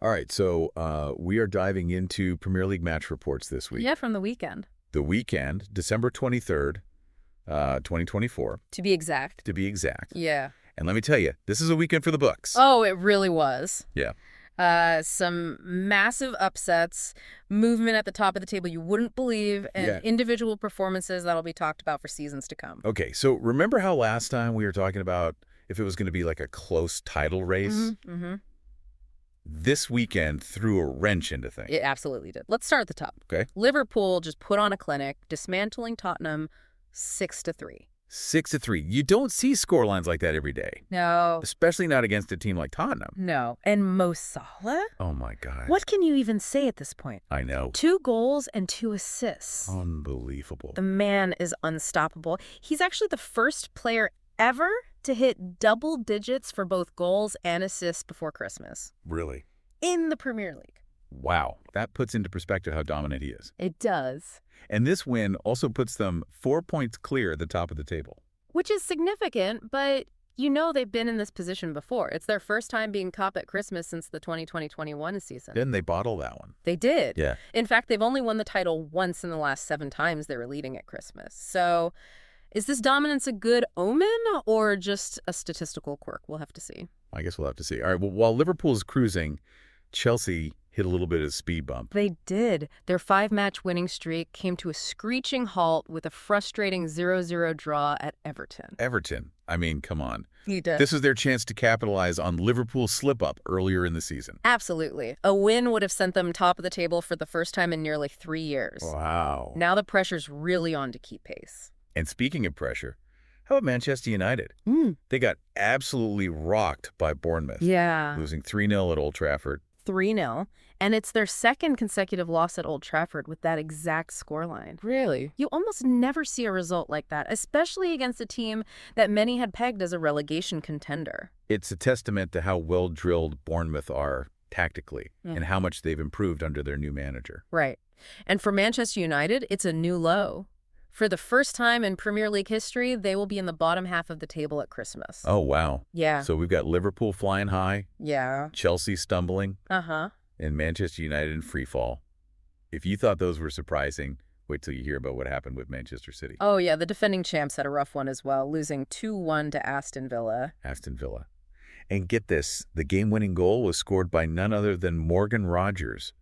All right, so we are diving into Premier League match reports this week. Yeah, from the weekend. The weekend, December 23rd, 2024. To be exact. To be exact. Yeah. And let me tell you, this is a weekend for the books. Oh, it really was. Yeah. Some massive upsets, movement at the top of the table you wouldn't believe, and individual performances that'll be talked about for seasons to come. Okay, so remember how last time we were talking about if it was going to be like a close title race? Mm-hmm. This weekend threw a wrench into things. It absolutely did. Let's start at the top. Okay. Liverpool just put on a clinic, dismantling Tottenham 6-3. 6-3. You don't see scorelines like that every day. No. Especially not against a team like Tottenham. No. And Mo Salah? Oh, my God. What can you even say at this point? I know. 2 goals and 2 assists. Unbelievable. The man is unstoppable. He's actually the first player ever to hit double digits for both goals and assists before Christmas. Really? In the Premier League. Wow. That puts into perspective how dominant he is. It does. And this win also puts them 4 points clear at the top of the table. Which is significant, but you know they've been in this position before. It's their first time being top at Christmas since the 2020-21 season. Didn't they bottle that one? They did. Yeah. In fact, they've only won the title once in the last 7 times they were leading at Christmas. So is this dominance a good omen or just a statistical quirk? We'll have to see. I guess we'll have to see. All right, well, while Liverpool is cruising, Chelsea hit a little bit of a speed bump. They did. Their 5-match winning streak came to a screeching halt with a frustrating 0-0 draw at Everton. Everton. I mean, come on. You did. This was their chance to capitalize on Liverpool's slip-up earlier in the season. Absolutely. A win would have sent them top of the table for the first time in nearly 3 years. Wow. Now the pressure's really on to keep pace. And speaking of pressure, how about Manchester United? They got absolutely rocked by Bournemouth. Yeah. Losing 3-0 at Old Trafford. 3-0. And it's their second consecutive loss at Old Trafford with that exact scoreline. Really? You almost never see a result like that, especially against a team that many had pegged as a relegation contender. It's a testament to how well-drilled Bournemouth are tactically and how much they've improved under their new manager. Right. And for Manchester United, it's a new low. For the first time in Premier League history, they will be in the bottom half of the table at Christmas. Oh, wow. Yeah. So we've got Liverpool flying high. Yeah. Chelsea stumbling. Uh-huh. And Manchester United in free fall. If you thought those were surprising, wait till you hear about what happened with Manchester City. Oh, yeah. The defending champs had a rough one as well, losing 2-1 to Aston Villa. Aston Villa. And get this, the game-winning goal was scored by none other than Morgan Rogers,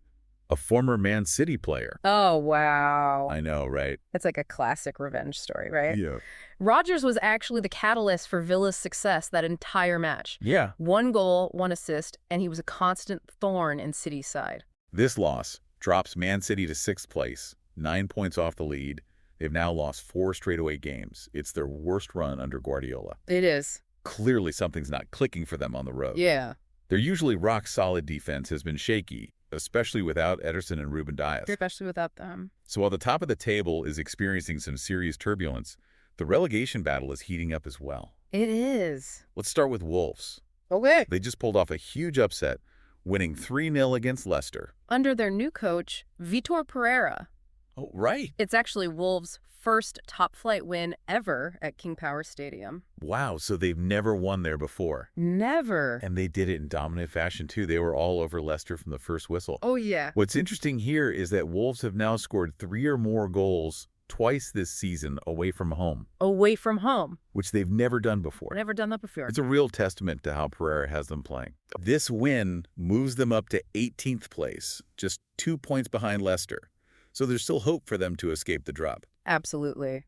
a former Man City player. Oh, wow. I know, right? It's like a classic revenge story, right? Yeah. Rogers was actually the catalyst for Villa's success that entire match. Yeah. 1 goal, 1 assist, and he was a constant thorn in City's side. This loss drops Man City to 6th place, 9 points off the lead. They've now lost 4 straightaway games. It's their worst run under Guardiola. It is. Clearly something's not clicking for them on the road. Yeah. Their usually rock-solid defense has been shaky, especially without Ederson and Ruben Dias. Especially without them. So while the top of the table is experiencing some serious turbulence, the relegation battle is heating up as well. It is. Let's start with Wolves. Okay. They just pulled off a huge upset, winning 3-0 against Leicester. Under their new coach, Vitor Pereira. Oh, right. It's actually Wolves' first top-flight win ever at King Power Stadium. Wow, so they've never won there before. Never. And they did it in dominant fashion, too. They were all over Leicester from the first whistle. Oh, yeah. What's interesting here is that Wolves have now scored 3 or more goals twice this season away from home. Away from home. Which they've never done before. Never done that before. It's a real testament to how Pereira has them playing. This win moves them up to 18th place, just 2 points behind Leicester. So there's still hope for them to escape the drop. Absolutely.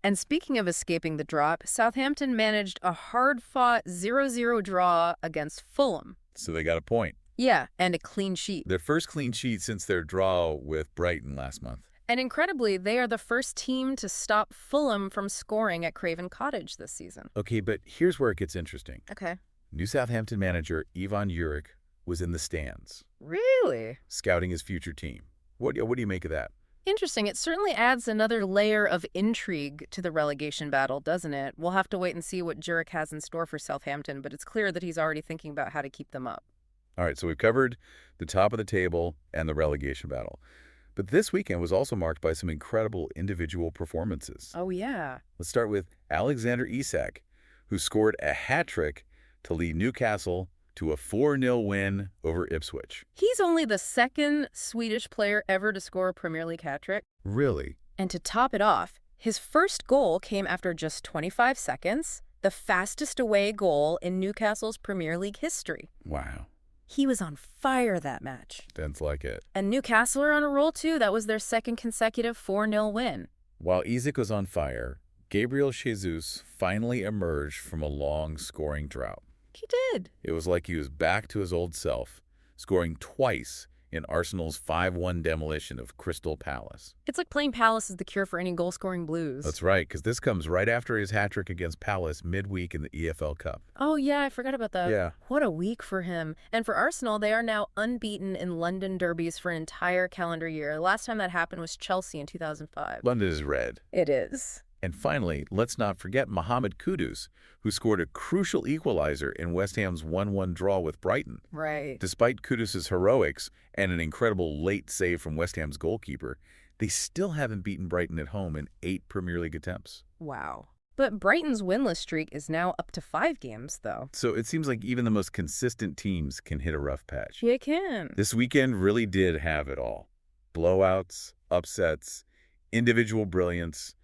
And speaking of escaping the drop, Southampton managed a hard-fought 0-0 draw against Fulham. So they got a point. Yeah, and a clean sheet. Their first clean sheet since their draw with Brighton last month. And incredibly, they are the first team to stop Fulham from scoring at Craven Cottage this season. Okay, but here's where it gets interesting. Okay. New Southampton manager Ivan Juric was in the stands, Really? scouting his future team. What do you make of that? Interesting. It certainly adds another layer of intrigue to the relegation battle, doesn't it? We'll have to wait and see what Juric has in store for Southampton, but it's clear that he's already thinking about how to keep them up. All right, so we've covered the top of the table and the relegation battle. But this weekend was also marked by some incredible individual performances. Oh, yeah. Let's start with Alexander Isak, who scored a hat-trick to lead Newcastle to a 4-0 win over Ipswich. He's only the second Swedish player ever to score a Premier League hat-trick. Really? And to top it off, his first goal came after just 25 seconds, the fastest away goal in Newcastle's Premier League history. Wow. He was on fire that match. Sounds like it. And Newcastle are on a roll, too. That was their second consecutive 4-0 win. While Isak was on fire, Gabriel Jesus finally emerged from a long scoring drought. He did. It was like he was back to his old self, scoring twice in Arsenal's 5-1 demolition of Crystal Palace. It's like playing Palace is the cure for any goal-scoring blues. That's right, because this comes right after his hat-trick against Palace midweek in the EFL Cup. Oh, yeah, I forgot about that. Yeah. What a week for him. And for Arsenal, they are now unbeaten in London derbies for an entire calendar year. The last time that happened was Chelsea in 2005. London is red. It is. And finally, let's not forget Mohamed Kudus, who scored a crucial equalizer in West Ham's 1-1 draw with Brighton. Right. Despite Kudus' heroics and an incredible late save from West Ham's goalkeeper, they still haven't beaten Brighton at home in 8 Premier League attempts. Wow. But Brighton's winless streak is now up to 5 games, though. So it seems like even the most consistent teams can hit a rough patch. You can. This weekend really did have it all. Blowouts, upsets, individual brilliance,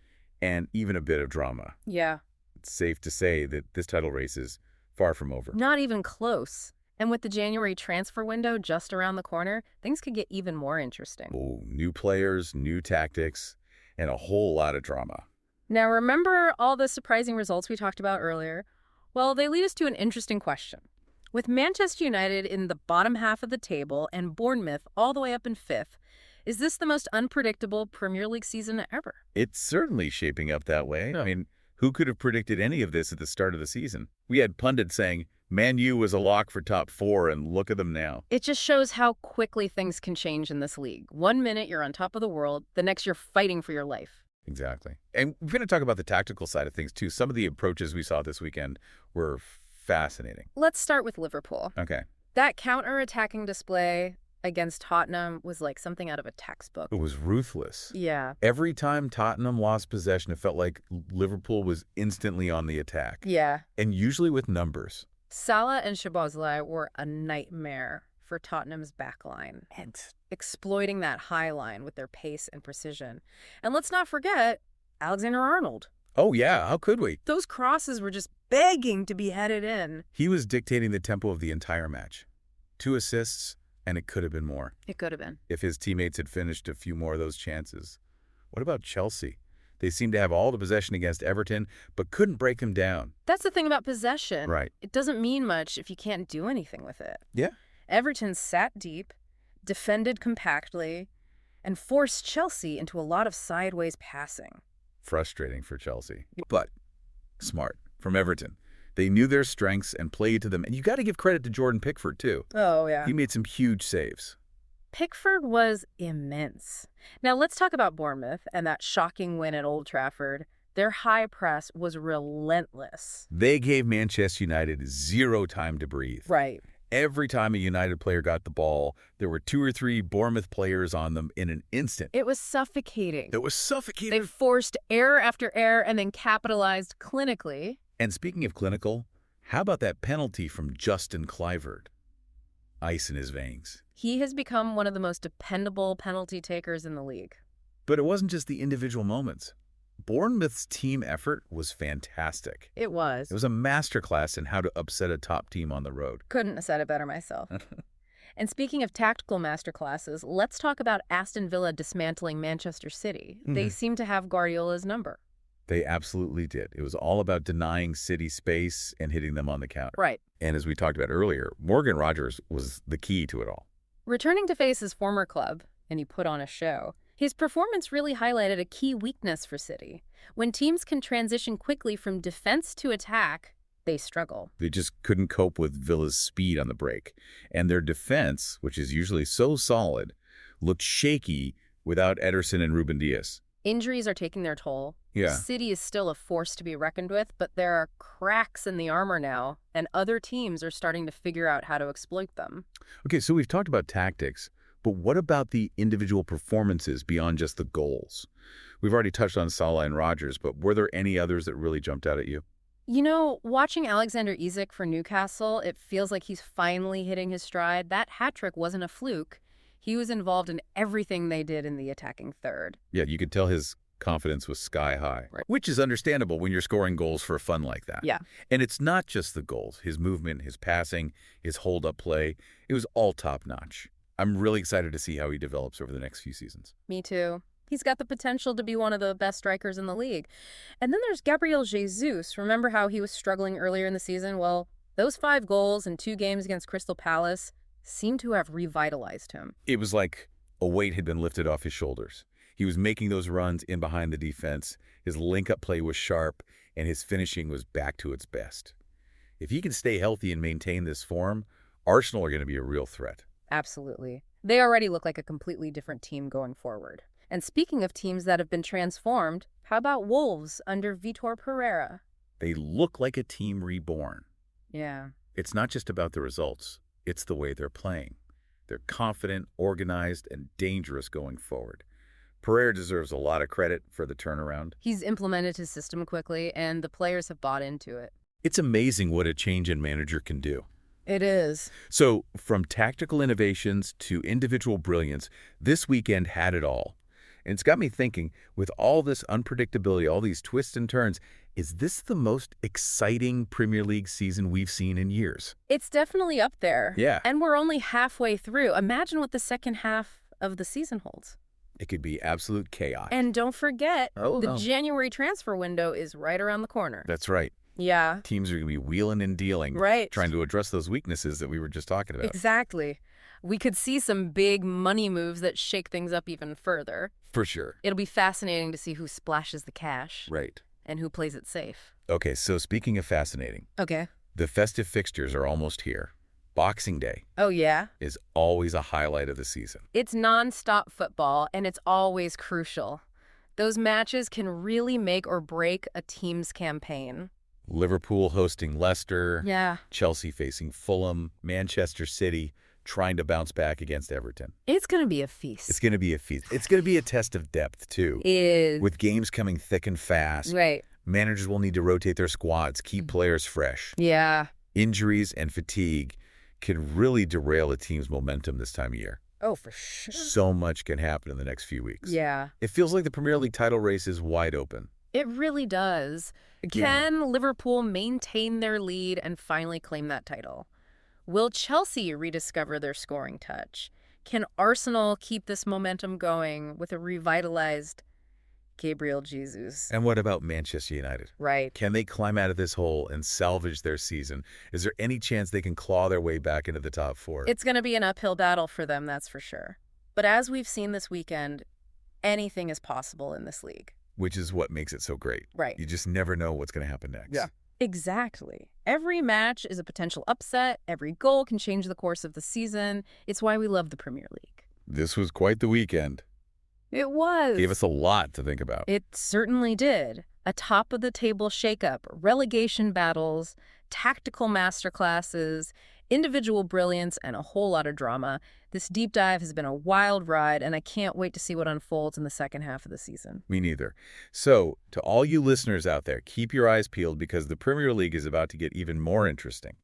and even a bit of drama. Yeah. It's safe to say that this title race is far from over. Not even close. And with the January transfer window just around the corner, things could get even more interesting. Oh, new players, new tactics, and a whole lot of drama. Now, remember all the surprising results we talked about earlier? Well, they lead us to an interesting question. With Manchester United in the bottom half of the table and Bournemouth all the way up in 5th, is this the most unpredictable Premier League season ever? It's certainly shaping up that way. I mean, who could have predicted any of this at the start of the season? We had pundits saying, Man U was a lock for top 4, and look at them now. It just shows how quickly things can change in this league. 1 minute you're on top of the world, the next you're fighting for your life. Exactly. And we're going to talk about the tactical side of things, too. Some of the approaches we saw this weekend were fascinating. Let's start with Liverpool. Okay. That counter-attacking display against Tottenham was like something out of a textbook. It was ruthless. Yeah. Every time Tottenham lost possession, it felt like Liverpool was instantly on the attack. Yeah. And usually with numbers. Salah and Szoboszlai were a nightmare for Tottenham's backline, and exploiting that high line with their pace and precision. And let's not forget Alexander-Arnold. Oh, yeah. How could we? Those crosses were just begging to be headed in. He was dictating the tempo of the entire match. 2 assists, and it could have been more. It could have been. If his teammates had finished a few more of those chances. What about Chelsea? They seemed to have all the possession against Everton, but couldn't break them down. That's the thing about possession. Right. It doesn't mean much if you can't do anything with it. Yeah. Everton sat deep, defended compactly, and forced Chelsea into a lot of sideways passing. Frustrating for Chelsea, but smart from Everton. They knew their strengths and played to them. And you got to give credit to Jordan Pickford, too. Oh, yeah. He made some huge saves. Pickford was immense. Now, let's talk about Bournemouth and that shocking win at Old Trafford. Their high press was relentless. They gave Manchester United 0 time to breathe. Right. Every time a United player got the ball, there were 2 or 3 Bournemouth players on them in an instant. It was suffocating. It was suffocating. They forced error after error and then capitalized clinically. And speaking of clinical, how about that penalty from Justin Kluivert? Ice in his veins. He has become one of the most dependable penalty takers in the league. But it wasn't just the individual moments. Bournemouth's team effort was fantastic. It was. It was a masterclass in how to upset a top team on the road. Couldn't have said it better myself. And speaking of tactical masterclasses, let's talk about Aston Villa dismantling Manchester City. They seem to have Guardiola's number. They absolutely did. It was all about denying City space and hitting them on the counter. Right. And as we talked about earlier, Morgan Rogers was the key to it all. Returning to face his former club, and he put on a show, his performance really highlighted a key weakness for City. When teams can transition quickly from defense to attack, they struggle. They just couldn't cope with Villa's speed on the break. And their defense, which is usually so solid, looked shaky without Ederson and Ruben Dias. Injuries are taking their toll. Yeah. City is still a force to be reckoned with, but there are cracks in the armor now, and other teams are starting to figure out how to exploit them. Okay, so we've talked about tactics, but what about the individual performances beyond just the goals? We've already touched on Salah and Rogers, but were there any others that really jumped out at you? You know, watching Alexander Isak for Newcastle, it feels like he's finally hitting his stride. That hat trick wasn't a fluke. He was involved in everything they did in the attacking third. Yeah, you could tell his confidence was sky high, right, which is understandable when you're scoring goals for fun like that. Yeah. And it's not just the goals. His movement, his passing, his hold-up play, it was all top-notch. I'm really excited to see how he develops over the next few seasons. Me too. He's got the potential to be one of the best strikers in the league. And then there's Gabriel Jesus. Remember how he was struggling earlier in the season? Well, those 5 goals in 2 games against Crystal Palace seem to have revitalized him. It was like a weight had been lifted off his shoulders. He was making those runs in behind the defense. His link-up play was sharp, and his finishing was back to its best. If he can stay healthy and maintain this form, Arsenal are going to be a real threat. Absolutely. They already look like a completely different team going forward. And speaking of teams that have been transformed, how about Wolves under Vitor Pereira? They look like a team reborn. Yeah. It's not just about the results. It's the way they're playing. They're confident, organized, and dangerous going forward. Pereira deserves a lot of credit for the turnaround. He's implemented his system quickly, and the players have bought into it. It's amazing what a change in manager can do. It is. So, from tactical innovations to individual brilliance, this weekend had it all. And it's got me thinking, with all this unpredictability, all these twists and turns, is this the most exciting Premier League season we've seen in years? It's definitely up there. Yeah. And we're only halfway through. Imagine what the second half of the season holds. It could be absolute chaos. And don't forget, the no. January transfer window is right around the corner. That's right. Yeah. Teams are going to be wheeling and dealing, Right. trying to address those weaknesses that we were just talking about. Exactly. We could see some big money moves that shake things up even further. For sure. It'll be fascinating to see who splashes the cash. Right. And who plays it safe. Okay, so speaking of fascinating, Okay. the festive fixtures are almost here. Boxing Day Oh, yeah? is always a highlight of the season. It's nonstop football, and it's always crucial. Those matches can really make or break a team's campaign. Liverpool hosting Leicester, Yeah. Chelsea facing Fulham, Manchester City trying to bounce back against Everton. It's going to be a feast. It's going to be a feast. It's going to be a test of depth, too. Is. With games coming thick and fast, Right. managers will need to rotate their squads, keep players fresh. Yeah. Injuries and fatigue can really derail a team's momentum this time of year. Oh, for sure. So much can happen in the next few weeks. Yeah. It feels like the Premier League title race is wide open. It really does. Can Liverpool maintain their lead and finally claim that title? Will Chelsea rediscover their scoring touch? Can Arsenal keep this momentum going with a revitalized Gabriel Jesus? And what about Manchester United? Right. Can they climb out of this hole and salvage their season? Is there any chance they can claw their way back into the top 4? It's going to be an uphill battle for them, that's for sure. But as we've seen this weekend, anything is possible in this league. Which is what makes it so great. Right. You just never know what's going to happen next. Yeah. Exactly. Every match is a potential upset. Every goal can change the course of the season. It's why we love the Premier League. This was quite the weekend. It was. Gave us a lot to think about. It certainly did. A top-of-the-table shakeup, relegation battles, tactical masterclasses, individual brilliance, and a whole lot of drama. This deep dive has been a wild ride, and I can't wait to see what unfolds in the second half of the season. Me neither. So, to all you listeners out there, keep your eyes peeled because the Premier League is about to get even more interesting.